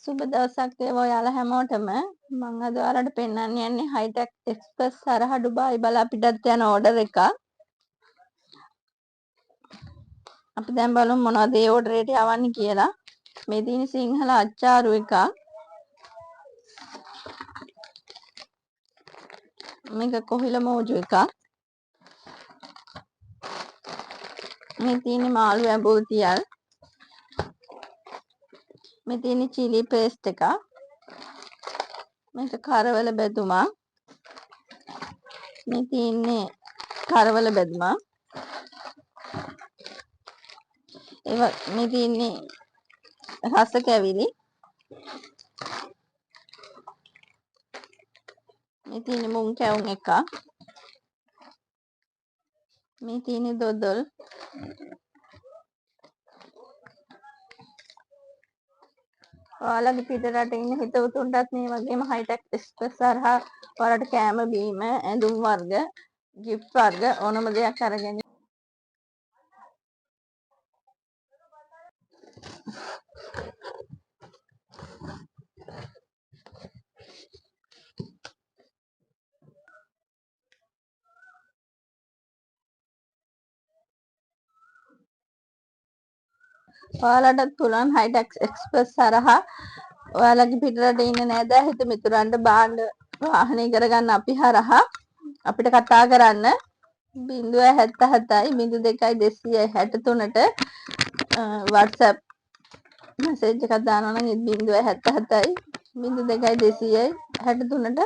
සුබ දවසක් වේවා ඔයාලා හැමෝටම. මම අද ඔයාලට පෙන්වන්න යන්නේ හයිටෙක් එක්ස්ප්‍රස් හරහා ඩුබායි බලා පිටත් යන ඕඩර් එකක්. අපි දැන් බලමු මොනවද ඒ ඕඩර් එකට යවන්නේ කියලා. මේ තියෙන සිංහල අච්චාරු එකක්. මේක කොහිල මෝජු එකක්. මේ තියෙන මාළු ඇඹුල් තියල්. මේ තියෙන චිලි පේස්ට් එකක්. මේක කරවල බෙදුමක්. මේ තියෙන්නේ කරවල බෙදුමක්. මේ තියෙන්නේ රස කැවිලි. මේ තියෙන්නේ මුං කැවුම් එකක්. මේ තියෙන්නේ දොදොල්. ඔයාලගේ පිට රට ඉන්න හිතවතුන්ටත් මේ වගේම හයිටෙක් එක්ස්ප්‍රස් හරහා ඔයාලට කෑම බීම ඇඳුම් වර්ග ගිෆ්ට් වර්ග ඕනම දෙයක් අරගෙන ඔයාලටත් පුළුවන් හයිටෙක් එක්ස්ප්‍රස් හරහා ඔයාලගේ පිටරට ඉන්න නෑදෑ හිත මිතුරන්ට භාණ්ඩ වාහනය කරගන්න අපි හරහා අපිට කතා කරන්න 077යි 0263ට WhatsApp මැසේජ් එකක් දානවා නම් 077යි 0263ට